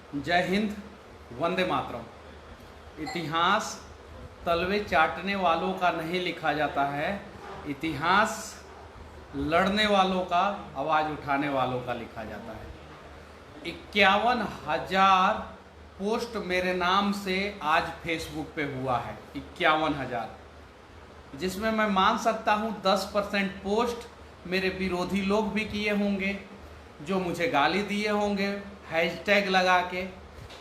जय हिंद, वंदे मातरम। इतिहास तलवे चाटने वालों का नहीं लिखा जाता है, इतिहास लड़ने वालों का, आवाज़ उठाने वालों का लिखा जाता है। 51,000 पोस्ट मेरे नाम से आज फेसबुक पे हुआ है, 51,000, जिसमें मैं मान सकता हूँ 10% पोस्ट मेरे विरोधी लोग भी किए होंगे, जो मुझे गाली दिए होंगे हैशटैग लगा के।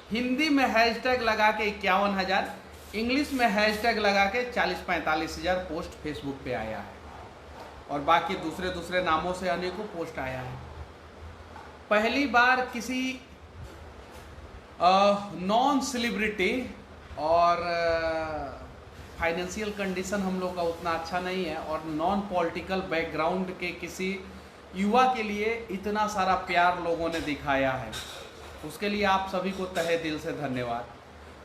हिंदी में हैशटैग लगा के 51,000, इंग्लिश में हैशटैग लगा के 40-45,000 पोस्ट फेसबुक पे आया है, और बाकी दूसरे दूसरे नामों से अनेकों पोस्ट आया है। पहली बार किसी नॉन सेलिब्रिटी, और फाइनेंशियल कंडीशन हम लोग का उतना अच्छा नहीं है, और नॉन पॉलिटिकल बैकग्राउंड के किसी युवा के लिए इतना सारा प्यार लोगों ने दिखाया है, उसके लिए आप सभी को तहे दिल से धन्यवाद।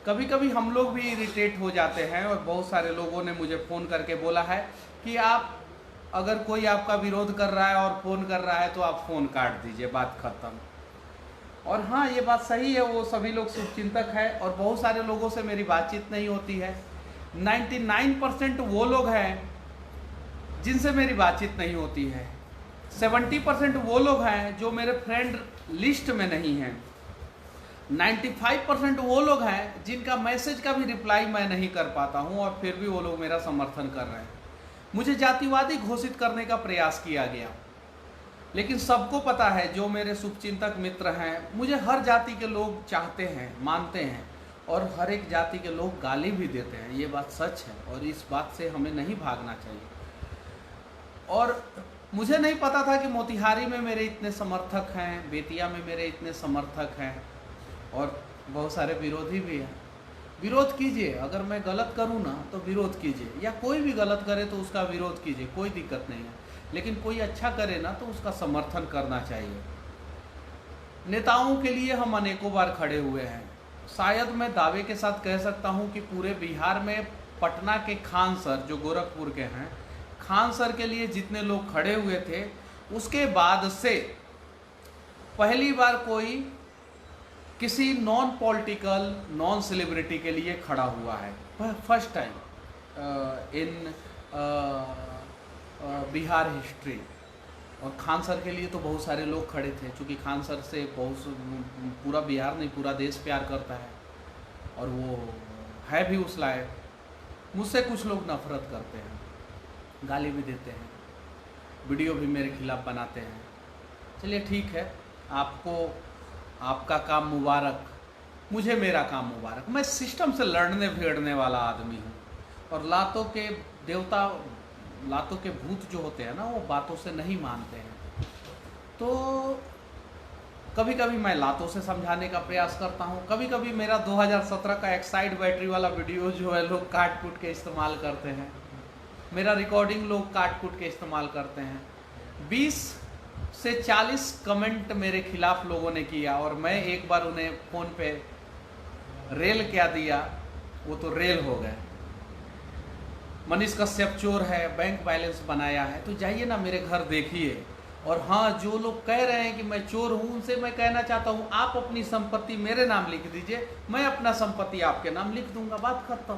कभी कभी हम लोग भी इरिटेट हो जाते हैं, और बहुत सारे लोगों ने मुझे फ़ोन करके बोला है कि आप अगर कोई आपका विरोध कर रहा है और फ़ोन कर रहा है तो आप फ़ोन काट दीजिए, बात ख़त्म। और हाँ, ये बात सही है, वो सभी लोग शुभचिंतक है, और बहुत सारे लोगों से मेरी बातचीत नहीं होती है। 99% वो लोग हैं जिनसे मेरी बातचीत नहीं होती है। 70% वो लोग हैं जो मेरे फ्रेंड लिस्ट में नहीं हैं। 95% वो लोग हैं जिनका मैसेज का भी रिप्लाई मैं नहीं कर पाता हूं, और फिर भी वो लोग मेरा समर्थन कर रहे हैं। मुझे जातिवादी घोषित करने का प्रयास किया गया, लेकिन सबको पता है, जो मेरे शुभचिंतक मित्र हैं, मुझे हर जाति के लोग चाहते हैं, मानते हैं, और हर एक जाति के लोग गाली भी देते हैं। ये बात सच है, और इस बात से हमें नहीं भागना चाहिए। और मुझे नहीं पता था कि मोतिहारी में मेरे इतने समर्थक हैं, बेतिया में मेरे इतने समर्थक हैं, और बहुत सारे विरोधी भी हैं। विरोध कीजिए, अगर मैं गलत करूं ना तो विरोध कीजिए, या कोई भी गलत करे तो उसका विरोध कीजिए, कोई दिक्कत नहीं है। लेकिन कोई अच्छा करे ना तो उसका समर्थन करना चाहिए। नेताओं के लिए हम अनेकों बार खड़े हुए हैं। शायद मैं दावे के साथ कह सकता हूं कि पूरे बिहार में पटना के खान सर, जो गोरखपुर के हैं, खान सर के लिए जितने लोग खड़े हुए थे, उसके बाद से पहली बार कोई किसी नॉन पॉलिटिकल, नॉन सेलिब्रिटी के लिए खड़ा हुआ है, first time in Bihar history. और खान सर के लिए तो बहुत सारे लोग खड़े थे, क्योंकि खान सर से पूरा बिहार नहीं, पूरा देश प्यार करता है, और वो है भी उस लायक। मुझसे कुछ लोग नफरत करते हैं, गाली भी देते हैं, वीडियो भी मेरे खिलाफ बनाते हैं। चलिए ठीक है, आपको आपका काम मुबारक, मुझे मेरा काम मुबारक। मैं सिस्टम से लड़ने भिड़ने वाला आदमी हूँ, और लातों के देवता, लातों के भूत जो होते हैं ना, वो बातों से नहीं मानते हैं। तो कभी कभी मैं लातों से समझाने का प्रयास करता हूँ, कभी कभी मेरा 2017 का एक्साइड बैटरी वाला वीडियो जो है लोग काट कूट के इस्तेमाल करते हैं, मेरा रिकॉर्डिंग लोग काट कूट के इस्तेमाल करते हैं। 20 से 40 कमेंट मेरे खिलाफ लोगों ने किया, और मैं एक बार उन्हें फ़ोन पे रेल क्या दिया, वो तो रेल हो गए। मनीष कश्यप चोर है, बैंक बैलेंस बनाया है, तो जाइए ना मेरे घर देखिए। और हाँ, जो लोग कह रहे हैं कि मैं चोर हूँ, उनसे मैं कहना चाहता हूँ, आप अपनी संपत्ति मेरे नाम लिख दीजिए, मैं अपना संपत्ति आपके नाम लिख दूंगा, बात खत्म।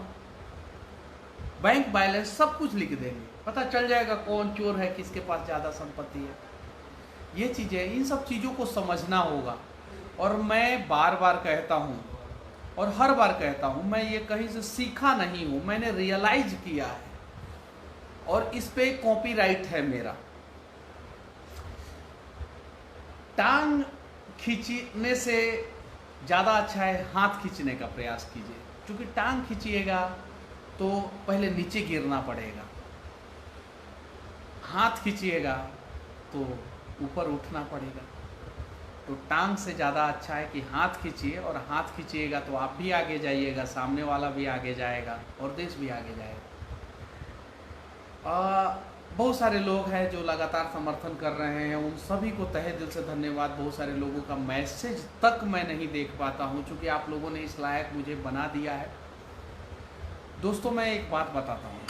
बैंक बैलेंस सब कुछ लिख देंगे, पता चल जाएगा कौन चोर है, किसके पास ज़्यादा संपत्ति है। ये चीज़ें, इन सब चीज़ों को समझना होगा। और मैं बार बार कहता हूँ, और हर बार कहता हूँ, मैं ये कहीं से सीखा नहीं हूँ, मैंने रियलाइज किया है, और इस पे कॉपीराइट है मेरा। टांग खींचने से ज़्यादा अच्छा है हाथ खींचने का प्रयास कीजिए, क्योंकि टांग खींचिएगा तो पहले नीचे गिरना पड़ेगा, हाथ खींचिएगा तो ऊपर उठना पड़ेगा। तो टांग से ज़्यादा अच्छा है कि हाथ खींचिए, और हाथ खींचिएगा तो आप भी आगे जाइएगा, सामने वाला भी आगे जाएगा, और देश भी आगे जाएगा। बहुत सारे लोग हैं जो लगातार समर्थन कर रहे हैं, उन सभी को तहे दिल से धन्यवाद। बहुत सारे लोगों का मैसेज तक मैं नहीं देख पाता हूं, क्योंकि आप लोगों ने इस लायक मुझे बना दिया है। दोस्तों, मैं एक बात बताता हूँ,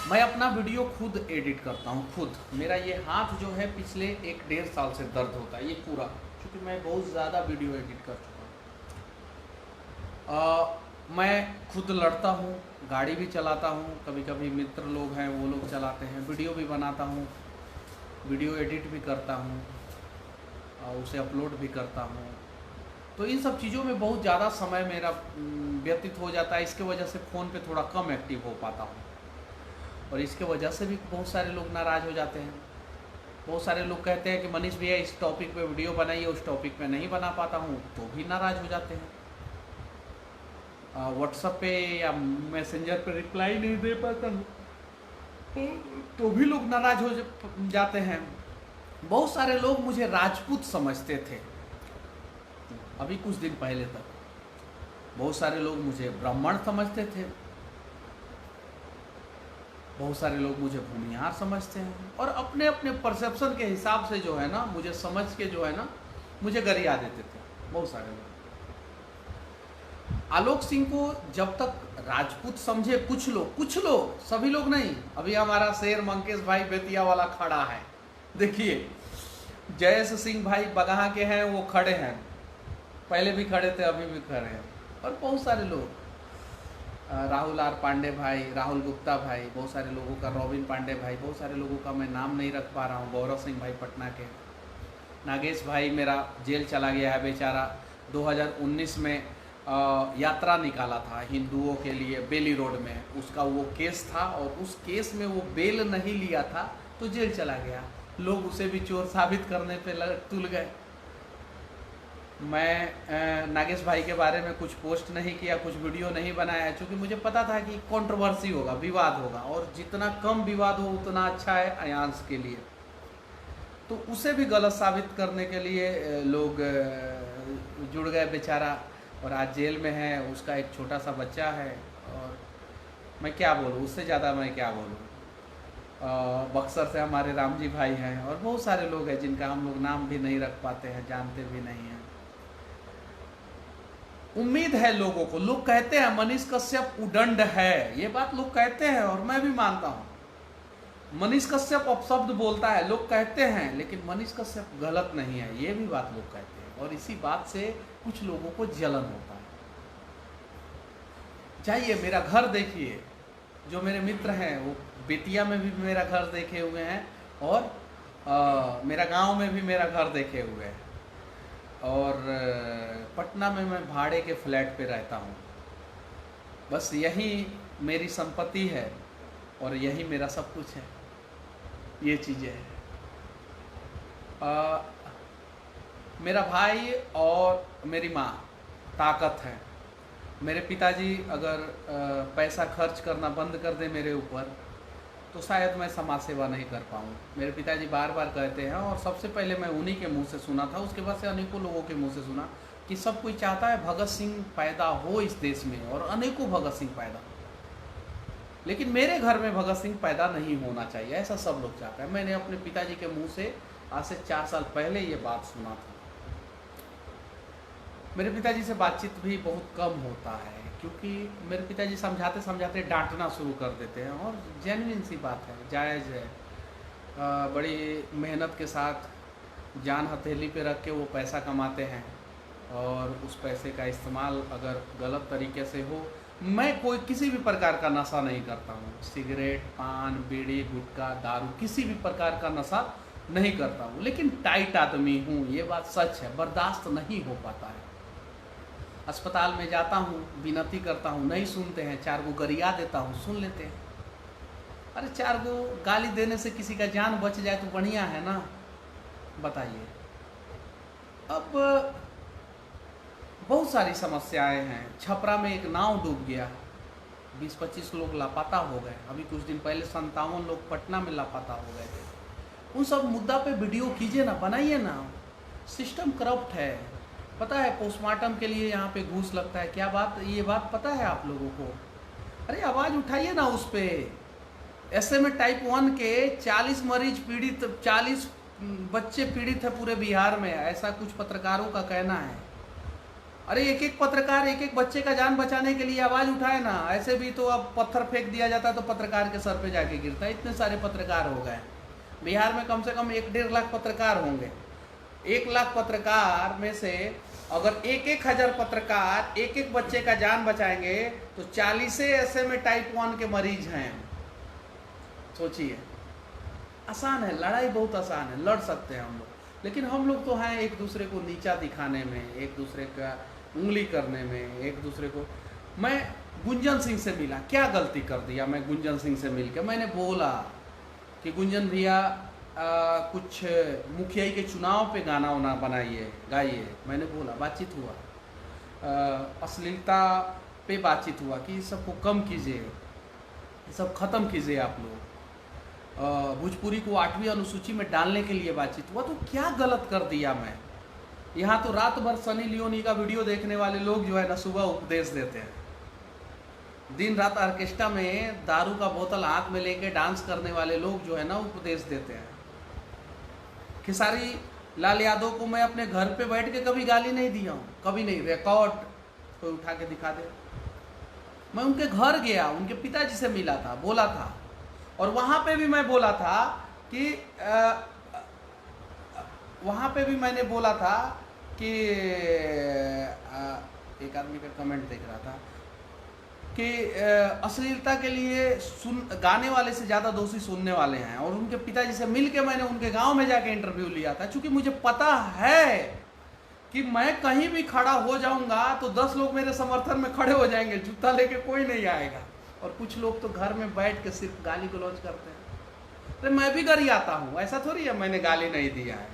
मैं अपना वीडियो खुद एडिट करता हूँ, खुद। मेरा ये हाथ जो है पिछले 1-1.5 साल से दर्द होता है, ये पूरा, क्योंकि मैं बहुत ज़्यादा वीडियो एडिट कर चुका हूँ। मैं खुद लड़ता हूँ, गाड़ी भी चलाता हूँ, कभी कभी मित्र लोग हैं वो लोग चलाते हैं, वीडियो भी बनाता हूँ, वीडियो एडिट भी करता हूँ और उसे अपलोड भी करता हूँ। तो इन सब चीज़ों में बहुत ज़्यादा समय मेरा व्यतीत हो जाता है। इसके वजह से फ़ोन पे थोड़ा कम एक्टिव हो पाता हूँ और इसके वजह से भी बहुत सारे लोग नाराज़ हो जाते हैं। बहुत सारे लोग कहते हैं कि मनीष भैया इस टॉपिक पे वीडियो बनाइए, उस टॉपिक पे नहीं बना पाता हूँ, तो भी नाराज़ हो जाते हैं। व्हाट्सएप पे या मैसेंजर पे रिप्लाई नहीं दे पाता हूँ तो भी लोग नाराज़ हो जाते हैं। बहुत सारे लोग मुझे राजपूत समझते थे अभी कुछ दिन पहले तक, बहुत सारे लोग मुझे ब्राह्मण समझते थे, बहुत सारे लोग मुझे भूमिहार समझते हैं और अपने अपने परसेप्शन के हिसाब से जो है ना, मुझे समझ के जो है ना, मुझे गरिया देते थे बहुत सारे लोग। आलोक सिंह को जब तक राजपूत समझे कुछ लोग, सभी लोग नहीं। अभी हमारा शेर मंकेश भाई बेतिया वाला खड़ा है, देखिए जयेश सिंह भाई बगहा के हैं, वो खड़े हैं, पहले भी खड़े थे अभी भी खड़े हैं। और बहुत सारे लोग, राहुल आर पांडे भाई, राहुल गुप्ता भाई, बहुत सारे लोगों का, रॉबिन पांडे भाई, बहुत सारे लोगों का मैं नाम नहीं रख पा रहा हूँ, गौरव सिंह भाई पटना के, नागेश भाई मेरा जेल चला गया है बेचारा, 2019 में यात्रा निकाला था हिंदुओं के लिए बेली रोड में, उसका वो केस था और उस केस में वो बेल नहीं लिया था तो जेल चला गया। लोग उसे भी चोर साबित करने पे तुल गए। मैं नागेश भाई के बारे में कुछ पोस्ट नहीं किया, कुछ वीडियो नहीं बनाया, क्योंकि मुझे पता था कि कंट्रोवर्सी होगा, विवाद होगा और जितना कम विवाद हो उतना अच्छा है अयांश के लिए। तो उसे भी गलत साबित करने के लिए लोग जुड़ गए बेचारा और आज जेल में है। उसका एक छोटा सा बच्चा है और मैं क्या बोलूँ, उससे ज़्यादा मैं क्या बोलूँ। बक्सर से हमारे राम जी भाई हैं और बहुत सारे लोग हैं जिनका हम लोग नाम भी नहीं रख पाते हैं, जानते भी नहीं हैं। उम्मीद है लोगों को, लोग कहते हैं मनीष कश्यप उदंड है, ये बात लोग कहते हैं और मैं भी मानता हूँ। मनीष कश्यप अपशब्द बोलता है, लोग कहते हैं, लेकिन मनीष कश्यप गलत नहीं है, ये भी बात लोग कहते हैं और इसी बात से कुछ लोगों को जलन होता है। जाइए मेरा घर देखिए, जो मेरे मित्र हैं वो बेतिया में भी मेरा घर देखे हुए हैं और मेरा गांव में भी मेरा घर देखे हुए हैं और पटना में मैं भाड़े के फ्लैट पे रहता हूँ। बस यही मेरी संपत्ति है और यही मेरा सब कुछ है, ये चीज़ें हैं। मेरा भाई और मेरी माँ ताकत है। मेरे पिताजी अगर पैसा खर्च करना बंद कर दे मेरे ऊपर तो शायद मैं समाज सेवा नहीं कर पाऊँ। मेरे पिताजी बार बार कहते हैं और सबसे पहले मैं उन्हीं के मुंह से सुना था, उसके बाद से अनेकों लोगों के मुंह से सुना कि सब कोई चाहता है भगत सिंह पैदा हो इस देश में और अनेकों भगत सिंह पैदा हो, लेकिन मेरे घर में भगत सिंह पैदा नहीं होना चाहिए, ऐसा सब लोग चाहते हैं। मैंने अपने पिताजी के मुँह से आज से 4 साल पहले ये बात सुना था। मेरे पिताजी से बातचीत भी बहुत कम होता है क्योंकि मेरे पिताजी समझाते समझाते डांटना शुरू कर देते हैं और जेन्युइन सी बात है, जायज़ है। बड़ी मेहनत के साथ जान हथेली पे रख के वो पैसा कमाते हैं और उस पैसे का इस्तेमाल अगर गलत तरीके से हो, मैं कोई किसी भी प्रकार का नशा नहीं करता हूँ, सिगरेट, पान, बीड़ी, गुटखा, दारू, किसी भी प्रकार का नशा नहीं करता हूँ, लेकिन टाइट आदमी हूँ, ये बात सच है, बर्दाश्त नहीं हो पाता है। अस्पताल में जाता हूँ, विनती करता हूँ, नहीं सुनते हैं, 4 गो गरिया देता हूँ, सुन लेते हैं। अरे 4 गो गाली देने से किसी का जान बच जाए तो बढ़िया है ना, बताइए। अब बहुत सारी समस्याएं हैं। छपरा में एक नाव डूब गया, 20-25 लोग लापता हो गए। अभी कुछ दिन पहले 57 लोग पटना में लापता हो गए थे। उन सब मुद्दा पे वीडियो कीजिए ना, बनाइए ना। सिस्टम करप्ट है, पता है। पोस्टमार्टम के लिए यहाँ पे घूस लगता है, क्या बात, ये बात पता है आप लोगों को? अरे आवाज़ उठाइए ना उस पर। ऐसे में टाइप 1 के 40 मरीज पीड़ित, 40 बच्चे पीड़ित है पूरे बिहार में, ऐसा कुछ पत्रकारों का कहना है। अरे एक पत्रकार एक बच्चे का जान बचाने के लिए आवाज़ उठाए ना। ऐसे भी तो अब पत्थर फेंक दिया जाता है तो पत्रकार के सर पे जाके गिरता है। इतने सारे पत्रकार हो गए बिहार में, कम से कम 1-1.5 लाख पत्रकार होंगे। 1 लाख पत्रकार में से अगर 1,000 पत्रकार एक बच्चे का जान बचाएंगे तो 40 ऐसे में टाइप 1 के मरीज हैं। सोचिए, आसान है, लड़ाई बहुत आसान है, लड़ सकते हैं हम लोग, लेकिन हम लोग तो हैं एक दूसरे को नीचा दिखाने में, एक दूसरे का उंगली करने में, एक दूसरे को। मैं गुंजन सिंह से मिला, क्या गलती कर दिया मैं गुंजन सिंह से मिल के? मैंने बोला कि गुंजन भैया कुछ मुखिया के चुनाव पे गाना वाना बनाइए, गाइए। मैंने बोला, बातचीत हुआ, अश्लीलता पे बातचीत हुआ कि सबको कम कीजिए, सब खत्म कीजिए आप लोग। भोजपुरी को 8वीं अनुसूची में डालने के लिए बातचीत हुआ। तो क्या गलत कर दिया मैं? यहाँ तो रात भर सनी लियोनी का वीडियो देखने वाले लोग जो है ना, सुबह उपदेश देते हैं, दिन रात ऑर्केस्ट्रा में दारू का बोतल हाथ में लेके डांस करने वाले लोग जो है ना, उपदेश देते हैं। खेसारी लाल यादव को मैं अपने घर पे बैठ के कभी गाली नहीं दिया हूँ, कभी नहीं। रिकॉर्ड कोई उठा के दिखा दे। मैं उनके घर गया, उनके पिताजी से मिला था, बोला था, और वहाँ पे भी मैं बोला था कि वहाँ पे भी मैंने बोला था कि एक आदमी का कमेंट देख रहा था कि अश्लीलता के लिए गाने वाले से ज़्यादा दोषी सुनने वाले हैं। और उनके पिताजी से मिल के मैंने उनके गांव में जाके इंटरव्यू लिया था, क्योंकि मुझे पता है कि मैं कहीं भी खड़ा हो जाऊंगा तो 10 लोग मेरे समर्थन में खड़े हो जाएंगे, जूता लेके कोई नहीं आएगा। और कुछ लोग तो घर में बैठ के सिर्फ गाली गलौज करते हैं। तो मैं भी गरियाता हूँ, ऐसा थोड़ी है मैंने गाली नहीं दिया है।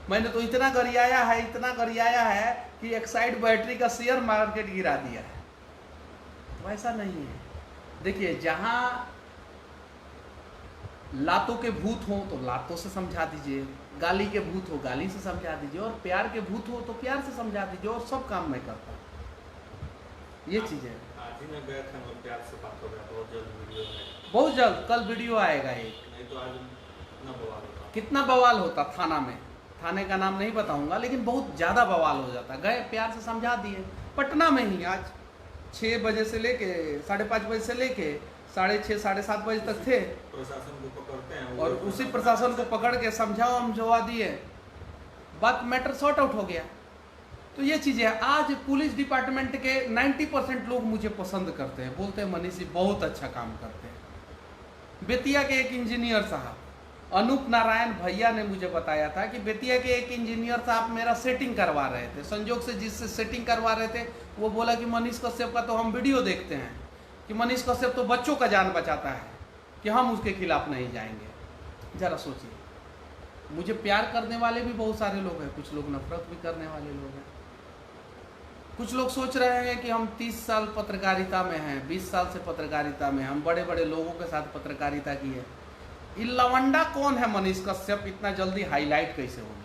मैंने तो इतना गरियाया है, इतना गरियाया है कि एक्साइड बैटरी का शेयर मार्केट गिरा दिया है। वैसा नहीं है। देखिए, जहाँ लातों के भूत हो तो लातों से समझा दीजिए, गाली के भूत हो गाली से समझा दीजिए, और प्यार के भूत हो तो प्यार से समझा दीजिए, और सब काम मैं करता हूँ। ये चीज़ है। आज ही मैं गया था, मैं प्यार से बात हो गया, बहुत जल्द वीडियो में, बहुत जल्द कल वीडियो आएगा एक। नहीं तो आज कितना बवाल होता, कितना बवाल होता थाना में, थाने का नाम नहीं बताऊंगा, लेकिन बहुत ज़्यादा बवाल हो जाता। गए, प्यार से समझा दिए। पटना में ही आज 6 बजे से लेके 5:30 बजे से लेके 6:30 7:30 बजे तक थे। प्रशासन को पकड़ते हैं और उसी प्रशासन को पकड़ के समझवा दिए, बात मैटर सॉर्ट आउट हो गया। तो ये चीज़ें आज पुलिस डिपार्टमेंट के 90% लोग मुझे पसंद करते हैं, बोलते हैं मनीष जी बहुत अच्छा काम करते हैं। बेतिया के एक इंजीनियर साहब अनूप नारायण भैया ने मुझे बताया था कि बेतिया के एक इंजीनियर साहब मेरा सेटिंग करवा रहे थे। संजोग से जिससे सेटिंग करवा रहे थे वो बोला कि मनीष कश्यप का तो हम वीडियो देखते हैं कि मनीष कश्यप तो बच्चों का जान बचाता है, कि हम उसके खिलाफ नहीं जाएंगे। ज़रा सोचिए, मुझे प्यार करने वाले भी बहुत सारे लोग हैं, कुछ लोग नफरत भी करने वाले लोग हैं। कुछ लोग सोच रहे हैं कि हम 30 साल पत्रकारिता में हैं, 20 साल से पत्रकारिता में, हम बड़े बड़े लोगों के साथ पत्रकारिता की है। ये लवंडा कौन है मनीष कश्यप, इतना जल्दी हाईलाइट कैसे हो गया?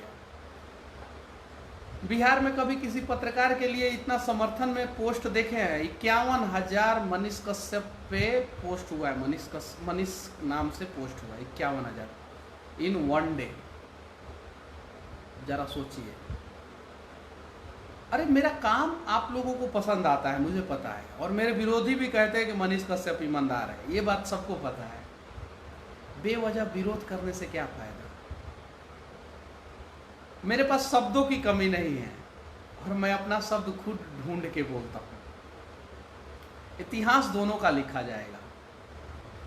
बिहार में कभी किसी पत्रकार के लिए इतना समर्थन में पोस्ट देखे हैं? 51,000 मनीष कश्यप पे पोस्ट हुआ है, मनीष नाम से पोस्ट हुआ है 51,000 इन 1 डे। जरा सोचिए। अरे मेरा काम आप लोगों को पसंद आता है, मुझे पता है, और मेरे विरोधी भी कहते हैं कि मनीष कश्यप ईमानदार है, ये बात सबको पता है। बेवजह विरोध करने से क्या फायदा? मेरे पास शब्दों की कमी नहीं है, और मैं अपना शब्द खुद ढूंढ के बोलता हूँ। इतिहास दोनों का लिखा जाएगा,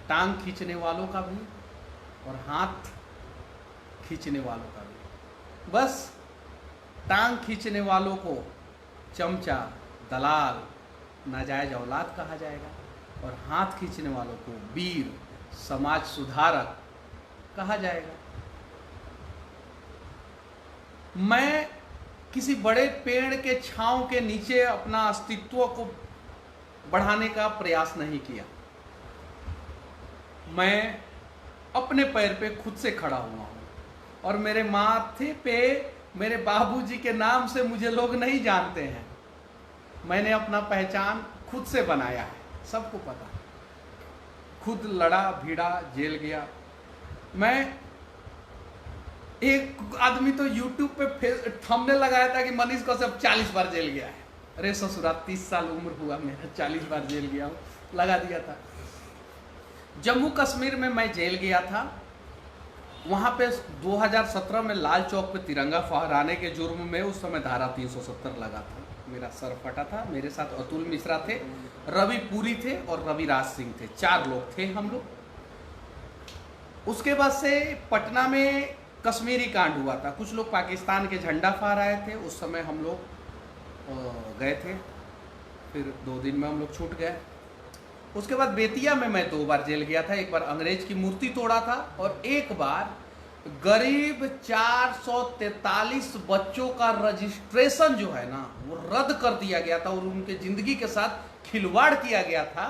टांग खींचने वालों का भी और हाथ खींचने वालों का भी। बस टांग खींचने वालों को चमचा, दलाल, नाजायज औलाद कहा जाएगा, और हाथ खींचने वालों को वीर, समाज सुधारक कहा जाएगा। मैं किसी बड़े पेड़ के छांव के नीचे अपना अस्तित्व को बढ़ाने का प्रयास नहीं किया। मैं अपने पैर पे खुद से खड़ा हुआ हूँ, और मेरे माथे पे मेरे बाबूजी के नाम से मुझे लोग नहीं जानते हैं। मैंने अपना पहचान खुद से बनाया है, सबको पता है। खुद लड़ा भिड़ा, जेल गया। मैं एक आदमी तो YouTube पे थंबनेल लगाया था कि मनीष कश्यप 40 बार जेल गया है। अरे ससुरा, 30 साल उम्र हुआ मेरा, 40 बार जेल गया हूँ, लगा दिया था। जम्मू कश्मीर में मैं जेल गया था, वहाँ पे 2017 में लाल चौक पे तिरंगा फहराने के जुर्म में उस समय धारा 370 लगा था। मेरा सर फटा था। मेरे साथ अतुल मिश्रा थे, रवि पुरी थे और रविराज सिंह थे। 4 लोग थे हम लोग। उसके बाद से पटना में कश्मीरी कांड हुआ था। कुछ लोग पाकिस्तान के झंडा फहराए थे। उस समय हम लोग गए थे। फिर 2 दिन में हम लोग छूट गए। उसके बाद बेतिया में मैं 2 बार जेल गया था। एक बार अंग्रेज की मूर्ति तोड़ा था और एक बार गरीब 443 बच्चों का रजिस्ट्रेशन जो है ना वो रद्द कर दिया गया था और उनके जिंदगी के साथ खिलवाड़ किया गया था,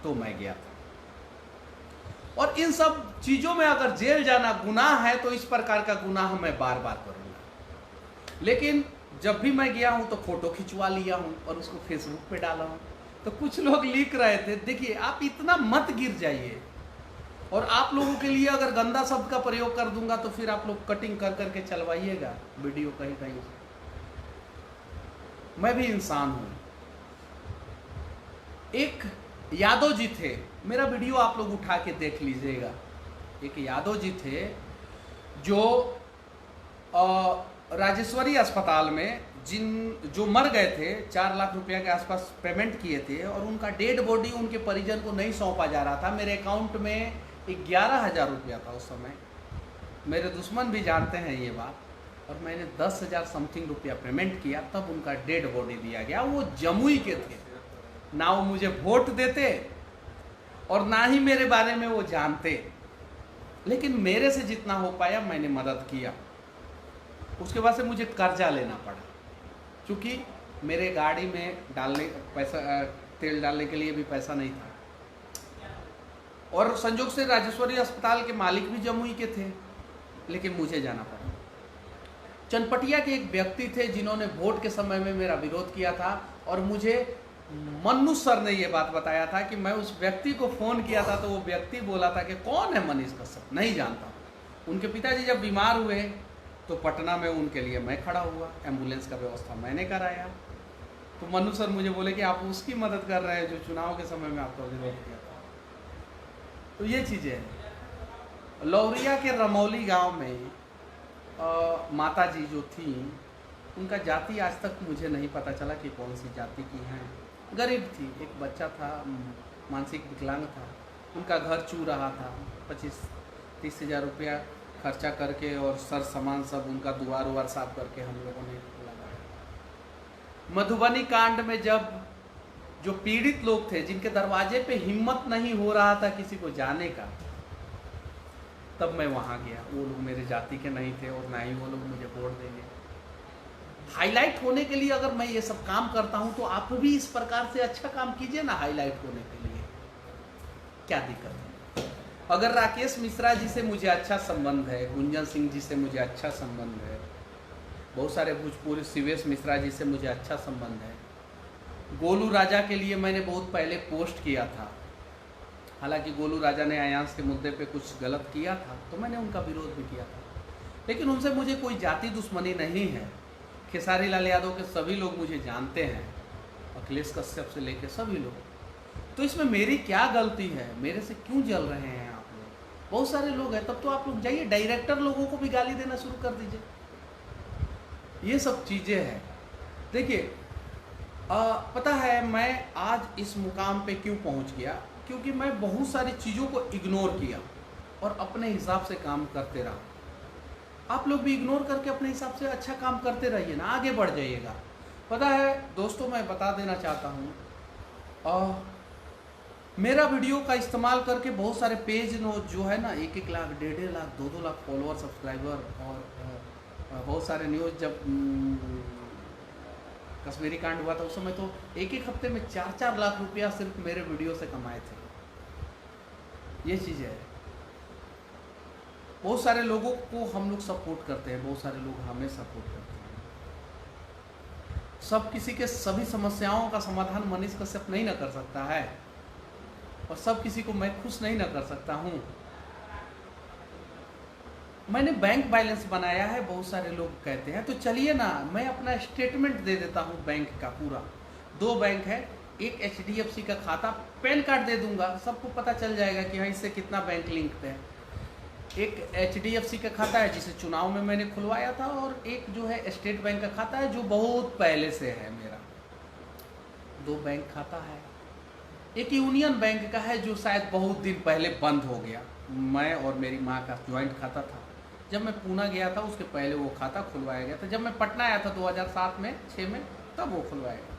तो मैं गया था। और इन सब चीजों में अगर जेल जाना गुनाह है तो इस प्रकार का गुनाह मैं बार बार करूंगा। लेकिन जब भी मैं गया हूं तो फोटो खिंचवा लिया हूं और उसको फेसबुक पे डाला हूं। तो कुछ लोग लिख रहे थे, देखिए आप इतना मत गिर जाइए। और आप लोगों के लिए अगर गंदा शब्द का प्रयोग कर दूंगा तो फिर आप लोग कटिंग कर करके चलवाइएगा वीडियो कहीं कहीं। मैं भी इंसान हूं। एक यादव जी थे, मेरा वीडियो आप लोग उठा के देख लीजिएगा। एक यादव जी थे जो राजेश्वरी अस्पताल में जो मर गए थे, 4 लाख रुपया के आसपास पेमेंट किए थे और उनका डेड बॉडी उनके परिजन को नहीं सौंपा जा रहा था। मेरे अकाउंट में 11,000 रुपया था उस समय। मेरे दुश्मन भी जानते हैं ये बात। और मैंने 10,000 समथिंग रुपया पेमेंट किया, तब उनका डेड बॉडी दिया गया। वो जमुई के थे, ना वो मुझे वोट देते और ना ही मेरे बारे में वो जानते, लेकिन मेरे से जितना हो पाया मैंने मदद किया। उसके बाद से मुझे कर्जा लेना पड़ा, क्योंकि मेरे गाड़ी में तेल डालने के लिए भी पैसा नहीं था। और संजोग से राजेश्वरी अस्पताल के मालिक भी जमुई के थे, लेकिन मुझे जाना पड़ा। चनपटिया के एक व्यक्ति थे जिन्होंने वोट के समय में मेरा विरोध किया था और मुझे मन्नू सर ने ये बात बताया था कि मैं उस व्यक्ति को फ़ोन किया था तो वो व्यक्ति बोला था कि कौन है मनीष कश्यप, नहीं जानता। उनके पिताजी जब बीमार हुए तो पटना में उनके लिए मैं खड़ा हुआ, एम्बुलेंस का व्यवस्था मैंने कराया। तो मन्नू सर मुझे बोले कि आप उसकी मदद कर रहे हैं जो चुनाव के समय में आपका विरोध किया था। तो ये चीज़ें हैं। लौरिया के रमौली गांव में माता जी जो थी, उनका जाति आज तक मुझे नहीं पता चला कि कौन सी जाति की हैं। गरीब थी, एक बच्चा था, मानसिक विकलांग था। उनका घर चू रहा था। 25-30 हज़ार रुपया खर्चा करके और सर सामान सब उनका दुआर उवार साफ करके हम लोगों ने लगाया। मधुबनी कांड में जब जो पीड़ित लोग थे, जिनके दरवाजे पे हिम्मत नहीं हो रहा था किसी को जाने का, तब मैं वहाँ गया। वो लोग मेरे जाति के नहीं थे और ना ही वो लोग मुझे वोट देंगे। हाईलाइट होने के लिए अगर मैं ये सब काम करता हूँ तो आप भी इस प्रकार से अच्छा काम कीजिए ना हाईलाइट होने के लिए। क्या दिक्कत है? अगर राकेश मिश्रा जी से मुझे अच्छा संबंध है, गुंजन सिंह जी से मुझे अच्छा संबंध है, बहुत सारे भोजपुरी शिवेश मिश्रा जी से मुझे अच्छा संबंध है, गोलू राजा के लिए मैंने बहुत पहले पोस्ट किया था। हालांकि गोलू राजा ने आयांश के मुद्दे पे कुछ गलत किया था तो मैंने उनका विरोध भी किया था, लेकिन उनसे मुझे कोई जाति दुश्मनी नहीं है। खेसारी लाल यादव के सभी लोग मुझे जानते हैं, अखिलेश कश्यप से लेकर सभी लोग। तो इसमें मेरी क्या गलती है? मेरे से क्यों जल रहे हैं आप लोग? बहुत सारे लोग हैं, तब तो आप लोग जाइए डायरेक्टर लोगों को भी गाली देना शुरू कर दीजिए। ये सब चीज़ें हैं। देखिए पता है मैं आज इस मुकाम पे क्यों पहुंच गया? क्योंकि मैं बहुत सारी चीज़ों को इग्नोर किया और अपने हिसाब से काम करते रहा। आप लोग भी इग्नोर करके अपने हिसाब से अच्छा काम करते रहिए ना, आगे बढ़ जाइएगा। पता है दोस्तों, मैं बता देना चाहता हूँ, मेरा वीडियो का इस्तेमाल करके बहुत सारे पेज जो है ना 1-1 लाख, 1.5 लाख, 2-2 लाख फॉलोअर, सब्सक्राइबर, और बहुत सारे न्यूज़ जब कश्मीरी कांड हुआ था उस समय तो 1-1 हफ्ते में 4-4 लाख रुपया सिर्फ मेरे वीडियो से कमाए थे। ये चीज़ है। बहुत सारे लोगों को हम लोग सपोर्ट करते हैं, बहुत सारे लोग हमें सपोर्ट करते हैं। सब किसी के सभी समस्याओं का समाधान मनीष कश्यप नहीं ना कर सकता है, और सब किसी को मैं खुश नहीं ना कर सकता हूँ। मैंने बैंक बैलेंस बनाया है, बहुत सारे लोग कहते हैं, तो चलिए ना मैं अपना स्टेटमेंट दे देता हूँ बैंक का पूरा। 2 बैंक है, एक HDFC का खाता, पैन कार्ड दे दूंगा, सबको पता चल जाएगा कि हाँ इससे कितना बैंक लिंक पे है। एक HDFC का खाता है जिसे चुनाव में मैंने खुलवाया था, और एक जो है स्टेट बैंक का खाता है जो बहुत पहले से है मेरा। 2 बैंक खाता है। एक यूनियन बैंक का है जो शायद बहुत दिन पहले बंद हो गया। मैं और मेरी माँ का ज्वाइंट खाता था। जब मैं पूना गया था उसके पहले वो खाता खुलवाया गया था। जब मैं पटना आया था 2007 में 6 में, तब वो खुलवाया गया था।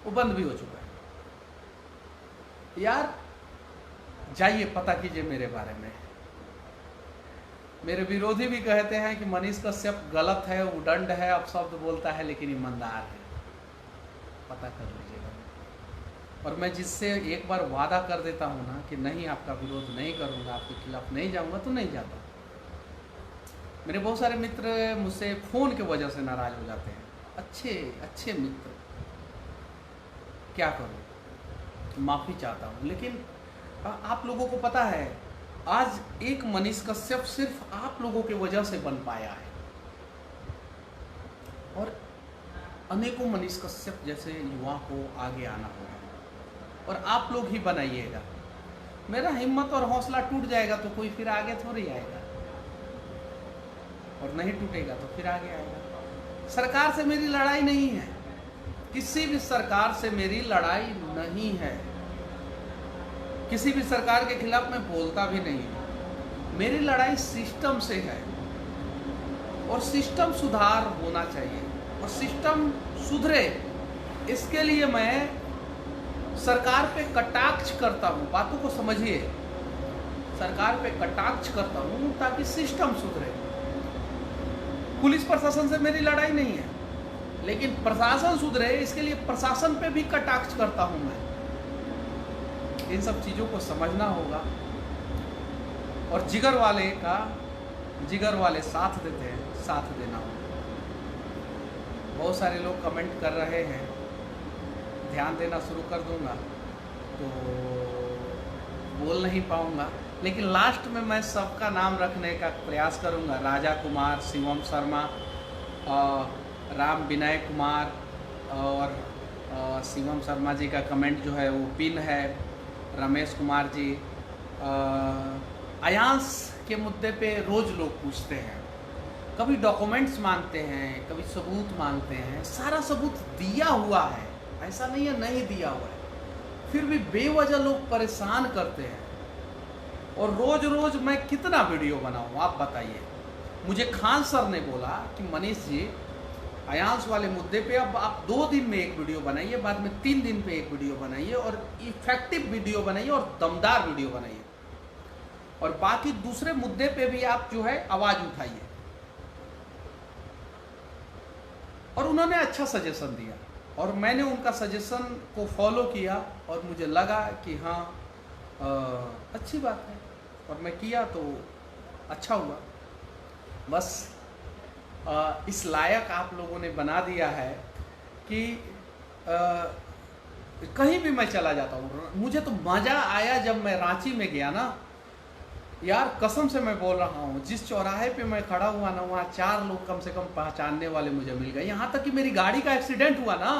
वो बंद भी हो चुका है। यार जाइए पता कीजिए मेरे बारे में। मेरे विरोधी भी कहते हैं कि मनीष कश्यप गलत है, उदंड है, अपशब्द बोलता है, लेकिन ईमानदार है। पता कर लीजिएगा। और मैं जिससे एक बार वादा कर देता हूँ ना कि नहीं आपका विरोध नहीं करूँगा, आपके खिलाफ नहीं जाऊँगा, तो नहीं जाता। मेरे बहुत सारे मित्र मुझसे फ़ोन के वजह से नाराज़ हो जाते हैं। अच्छे अच्छे मित्र, क्या करूँ, माफ़ी चाहता हूँ। लेकिन आप लोगों को पता है आज एक मनीष कश्यप सिर्फ आप लोगों की वजह से बन पाया है, और अनेकों मनीष कश्यप जैसे युवा को आगे आना होगा, और आप लोग ही बनाइएगा। मेरा हिम्मत और हौसला टूट जाएगा तो कोई फिर आगे थोड़ी आएगा, और नहीं टूटेगा तो फिर आगे आएगा। सरकार से मेरी लड़ाई नहीं है, किसी भी सरकार से मेरी लड़ाई नहीं है, किसी भी सरकार के खिलाफ मैं बोलता भी नहीं हूँ। मेरी लड़ाई सिस्टम से है, और सिस्टम सुधार होना चाहिए, और सिस्टम सुधरे इसके लिए मैं सरकार पे कटाक्ष करता हूँ। बातों को समझिए, सरकार पे कटाक्ष करता हूँ ताकि सिस्टम सुधरे। पुलिस प्रशासन से मेरी लड़ाई नहीं है, लेकिन प्रशासन सुधरे इसके लिए प्रशासन पे भी कटाक्ष करता हूँ मैं। इन सब चीज़ों को समझना होगा, और जिगर वाले साथ देते हैं, साथ देना होगा। बहुत सारे लोग कमेंट कर रहे हैं, ध्यान देना शुरू कर दूंगा तो बोल नहीं पाऊंगा, लेकिन लास्ट में मैं सबका नाम रखने का प्रयास करूंगा। राजा कुमार, शिवम शर्मा, राम विनय कुमार, और शिवम शर्मा जी का कमेंट जो है वो पिन है। रमेश कुमार जी, अयांश के मुद्दे पे रोज़ लोग पूछते हैं, कभी डॉक्यूमेंट्स मांगते हैं, कभी सबूत मांगते हैं। सारा सबूत दिया हुआ है, ऐसा नहीं है नहीं दिया हुआ है, फिर भी बेवजह लोग परेशान करते हैं। और रोज रोज मैं कितना वीडियो बनाऊं, आप बताइए। मुझे खान सर ने बोला कि मनीष जी अयांश वाले मुद्दे पे अब आप 2 दिन में एक वीडियो बनाइए, बाद में 3 दिन पे एक वीडियो बनाइए, और इफेक्टिव वीडियो बनाइए और दमदार वीडियो बनाइए, और बाकी दूसरे मुद्दे पे भी आप जो है आवाज़ उठाइए। और उन्होंने अच्छा सजेशन दिया, और मैंने उनका सजेशन को फॉलो किया, और मुझे लगा कि हाँ अच्छी बात है, और मैं किया तो अच्छा हुआ। बस इस लायक आप लोगों ने बना दिया है कि कहीं भी मैं चला जाता हूँ। मुझे तो मज़ा आया जब मैं रांची में गया ना यार, कसम से मैं बोल रहा हूँ, जिस चौराहे पे मैं खड़ा हुआ ना, वहाँ 4 लोग कम से कम पहचानने वाले मुझे मिल गए। यहाँ तक कि मेरी गाड़ी का एक्सीडेंट हुआ ना,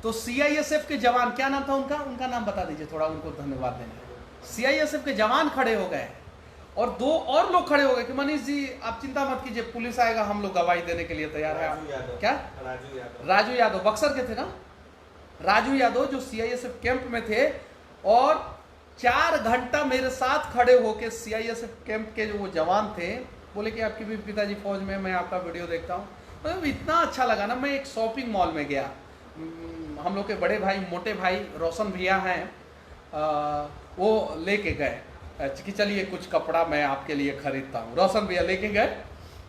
तो CISF के जवान, क्या नाम था उनका नाम बता दीजिए, थोड़ा उनको धन्यवाद देंगे। CISF के जवान खड़े हो गए, और 2 और लोग खड़े हो गए कि मनीष जी आप चिंता मत कीजिए, पुलिस आएगा, हम लोग गवाही देने के लिए तैयार है। क्या राजू यादव बक्सर के थे ना, राजू यादव जो CISF कैंप में थे, और 4 घंटा मेरे साथ खड़े होके CISF कैंप के जो वो जवान थे, बोले कि आपके भी पिताजी फौज में, मैं आपका वीडियो देखता हूँ। मतलब इतना अच्छा लगा ना। मैं एक शॉपिंग मॉल में गया, हम लोग के बड़े भाई, मोटे भाई रोशन भैया हैं, वो लेके गए कि चलिए कुछ कपड़ा मैं आपके लिए खरीदता हूँ। रोशन भैया लेके गए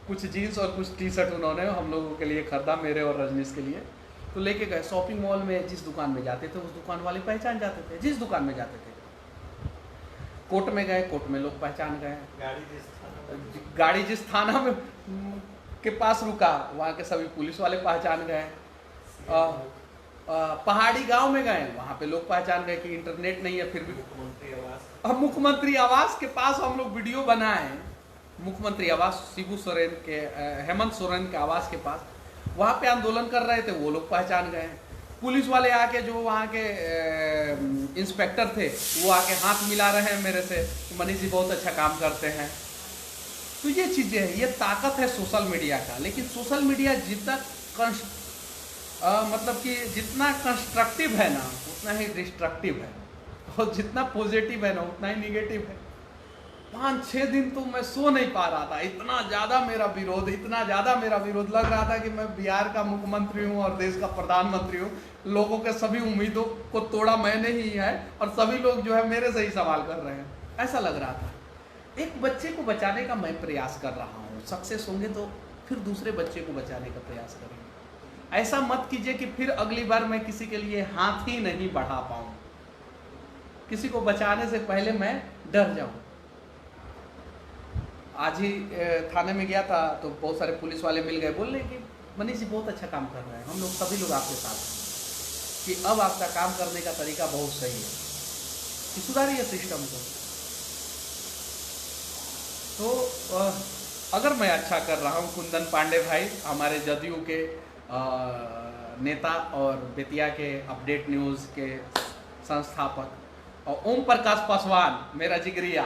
कुछ जीन्स और कुछ टी-शर्ट, उन्होंने हम लोगों के लिए खरीदा, मेरे और रजनीश के लिए। तो लेके गए शॉपिंग मॉल में। जिस दुकान में जाते थे उस दुकान वाले पहचान जाते थे, जिस दुकान में जाते थे। कोर्ट में गए, कोर्ट में लोग पहचान गए। गाड़ी जिस थाना में के पास रुका, वहाँ के सभी पुलिस वाले पहचान गए। पहाड़ी गांव में गए, वहाँ पे लोग पहचान गए कि इंटरनेट नहीं है, फिर भी अब मुख्यमंत्री आवास के पास हम लोग वीडियो बनाए। मुख्यमंत्री आवास शिबू सोरेन के, हेमंत सोरेन के आवास के पास, वहाँ पे आंदोलन कर रहे थे, वो लोग पहचान गए। पुलिस वाले आके, जो वहाँ के इंस्पेक्टर थे, वो आके हाथ मिला रहे हैं मेरे से, मनीष जी बहुत अच्छा काम करते हैं। तो ये चीज़ें हैं, ये ताकत है सोशल मीडिया का। लेकिन सोशल मीडिया जितना मतलब कि जितना कंस्ट्रक्टिव है ना उतना ही डिस्ट्रक्टिव है, और जितना पॉजिटिव है ना उतना ही निगेटिव है। 5-6 दिन तो मैं सो नहीं पा रहा था, इतना ज़्यादा मेरा विरोध लग रहा था कि मैं बिहार का मुख्यमंत्री हूँ और देश का प्रधानमंत्री हूँ। लोगों के सभी उम्मीदों को तोड़ा मैंने ही है और सभी लोग जो है मेरे से ही सवाल कर रहे हैं, ऐसा लग रहा था। एक बच्चे को बचाने का मैं प्रयास कर रहा हूँ, सक्सेस होंगे तो फिर दूसरे बच्चे को बचाने का प्रयास करेंगे। ऐसा मत कीजिए कि फिर अगली बार मैं किसी के लिए हाथ ही नहीं बढ़ा पाऊँ, किसी को बचाने से पहले मैं डर जाऊँ। आज ही थाने में गया था तो बहुत सारे पुलिस वाले मिल गए, बोल रहे कि मनीष जी बहुत अच्छा काम कर रहे हैं, हम लोग सभी लोग आपके साथ हैं, कि अब आपका काम करने का तरीका बहुत सही है, कि सुधारिए सिस्टम को। तो अगर मैं अच्छा कर रहा हूँ, कुंदन पांडे भाई हमारे जदयू के नेता और बेतिया के अपडेट न्यूज़ के संस्थापक, और ओम प्रकाश पासवान मेरा जिगरिया,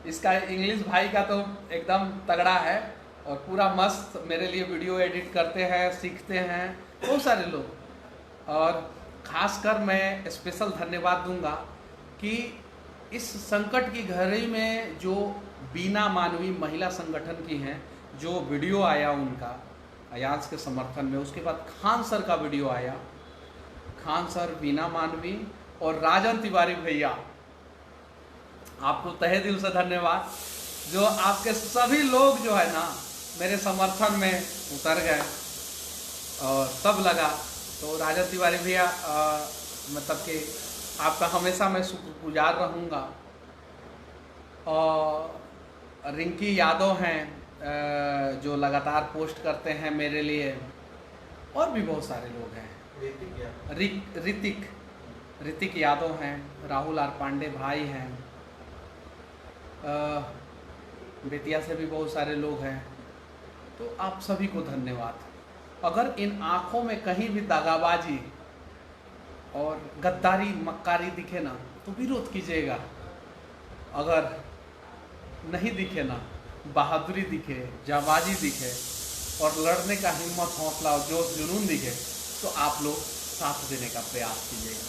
इसका इंग्लिश भाई का तो एकदम तगड़ा है और पूरा मस्त मेरे लिए वीडियो एडिट करते हैं, सीखते हैं बहुत सारे लोग। और ख़ासकर मैं स्पेशल धन्यवाद दूंगा कि इस संकट की घड़ी में जो बीना मानवी महिला संगठन की हैं, जो वीडियो आया उनका अयाज के समर्थन में, उसके बाद खान सर का वीडियो आया, खान सर, बीना मानवी और राजन तिवारी भैया, आपको तहे दिल से धन्यवाद। जो आपके सभी लोग जो है ना मेरे समर्थन में उतर गए और तब लगा। तो राजन तिवारी भैया मतलब कि आपका हमेशा मैं शुक्रगुजार रहूँगा। और रिंकी यादव हैं जो लगातार पोस्ट करते हैं मेरे लिए, और भी बहुत सारे लोग हैं, ऋतिक यादव हैं, राहुल आर पांडे भाई हैं, बेतिया से भी बहुत सारे लोग हैं। तो आप सभी को धन्यवाद। अगर इन आँखों में कहीं भी दागाबाजी और गद्दारी मक्कारी दिखे ना तो विरोध कीजिएगा, अगर नहीं दिखे ना, बहादुरी दिखे, जाबाजी दिखे और लड़ने का हिम्मत, हौसला और जोश जुनून दिखे तो आप लोग साथ देने का प्रयास कीजिएगा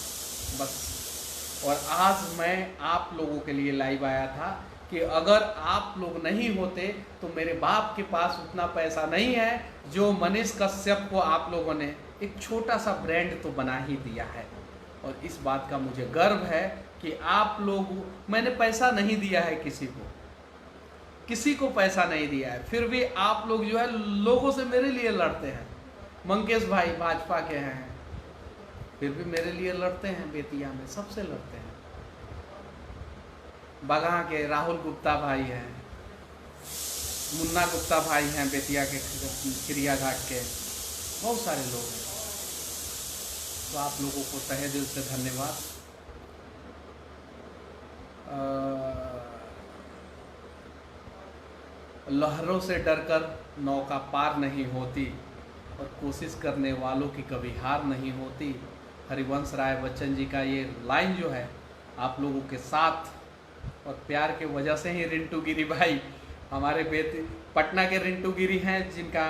बस। और आज मैं आप लोगों के लिए लाइव आया था कि अगर आप लोग नहीं होते तो मेरे बाप के पास उतना पैसा नहीं है जो मनीष कश्यप को आप लोगों ने एक छोटा सा ब्रांड तो बना ही दिया है। और इस बात का मुझे गर्व है कि आप लोग, मैंने पैसा नहीं दिया है किसी को पैसा नहीं दिया है, फिर भी आप लोग जो है लोगों से मेरे लिए लड़ते हैं। मंकेश भाई भाजपा के हैं, फिर भी मेरे लिए लड़ते हैं, बेतिया में सबसे लड़ते हैं। बगहा के राहुल गुप्ता भाई हैं, मुन्ना गुप्ता भाई हैं, बेतिया के क्रिया घाट के, बहुत सारे लोग हैं। तो आप लोगों को तहे दिल से धन्यवाद। लहरों से डरकर नौका पार नहीं होती और कोशिश करने वालों की कभी हार नहीं होती। हरिवंश राय बच्चन जी का ये लाइन जो है आप लोगों के साथ और प्यार के वजह से ही रिंटू गिरी भाई, हमारे पटना के रिंटू गिरी हैं जिनका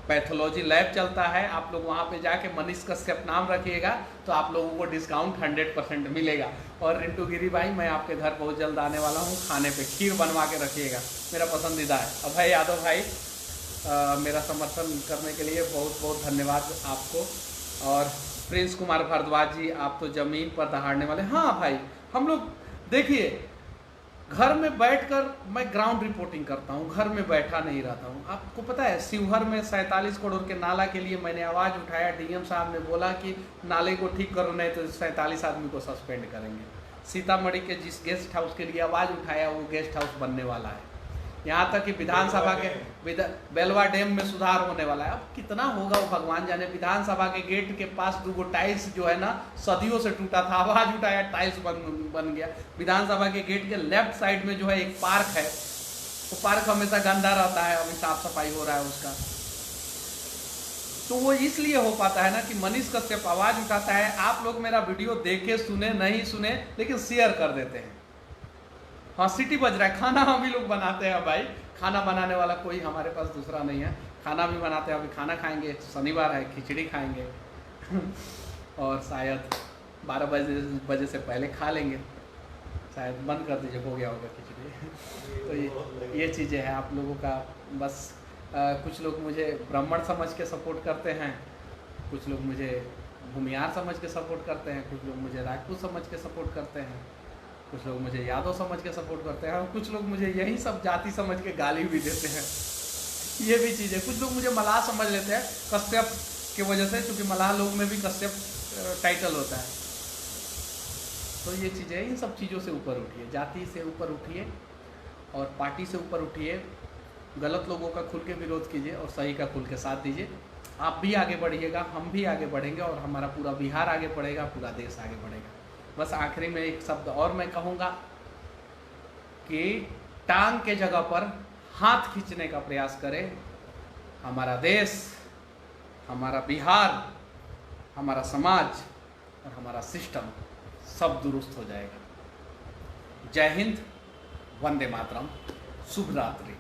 पैथोलॉजी लैब चलता है, आप लोग वहाँ पे जाके मनीष कश्यप नाम रखिएगा तो आप लोगों को डिस्काउंट 100% मिलेगा। और रिंटू गिरी भाई मैं आपके घर बहुत जल्द आने वाला हूँ, खाने पे खीर बनवा के रखिएगा, मेरा पसंदीदा है। अभय यादव भाई मेरा समर्थन करने के लिए बहुत बहुत धन्यवाद आपको। और प्रिंस कुमार भारद्वाज जी, आप तो ज़मीन पर दहाड़ने वाले। हाँ भाई, हम लोग देखिए घर में बैठकर मैं ग्राउंड रिपोर्टिंग करता हूँ, घर में बैठा नहीं रहता हूँ। आपको पता है शिवहर में 47 करोड़ के नाला के लिए मैंने आवाज़ उठाया, डीएम साहब ने बोला कि नाले को ठीक करो नहीं तो 47 आदमी को सस्पेंड करेंगे। सीतामढ़ी के जिस गेस्ट हाउस के लिए आवाज़ उठाया वो गेस्ट हाउस बनने वाला है। यहाँ तक कि विधानसभा के बेलवा डैम में सुधार होने वाला है। अब कितना होगा वो भगवान जाने। विधानसभा के गेट के पास 2 टाइल्स जो है ना सदियों से टूटा था, आवाज उठाया टाइल्स बन गया। विधानसभा के गेट के लेफ्ट साइड में जो है एक पार्क है, वो पार्क हमेशा गंदा रहता है, अभी साफ सफाई हो रहा है उसका। तो वो इसलिए हो पाता है ना कि मनीष कश्यप आवाज उठाता है, आप लोग मेरा वीडियो देखे सुने नहीं सुने लेकिन शेयर कर देते हैं। हाँ सीटी बज रहा है, खाना हम ही लोग बनाते हैं भाई, खाना बनाने वाला कोई हमारे पास दूसरा नहीं है। खाना भी बनाते हैं, अभी खाना खाएंगे, शनिवार है, खिचड़ी खाएंगे और शायद 12 बजे से पहले खा लेंगे, शायद बंद कर दीजिए, हो गया होगा खिचड़ी। तो ये चीज़ें हैं आप लोगों का। बस कुछ लोग मुझे ब्राह्मण समझ के सपोर्ट करते हैं, कुछ लोग मुझे भूमियार समझ के सपोर्ट करते हैं, कुछ लोग मुझे राजपूत समझ के सपोर्ट करते हैं, कुछ लोग मुझे यादव समझ के सपोर्ट करते हैं और कुछ लोग मुझे यही सब जाति समझ के गाली भी देते हैं। ये भी चीज़ है। कुछ लोग मुझे मलाह समझ लेते हैं कश्यप की वजह से, क्योंकि मलाह लोग में भी कश्यप टाइटल होता है। तो ये चीज़ें, इन सब चीज़ों से ऊपर उठिए, जाति से ऊपर उठिए और पार्टी से ऊपर उठिए। गलत लोगों का खुल के विरोध कीजिए और सही का खुल के साथ दीजिए। आप भी आगे बढ़िएगा, हम भी आगे बढ़ेंगे और हमारा पूरा बिहार आगे बढ़ेगा, पूरा देश आगे बढ़ेगा। बस आखिरी में एक शब्द और मैं कहूँगा कि टांग के जगह पर हाथ खींचने का प्रयास करें। हमारा देश, हमारा बिहार, हमारा समाज और हमारा सिस्टम सब दुरुस्त हो जाएगा। जय हिंद, वंदे मातरम, शुभ रात्रि।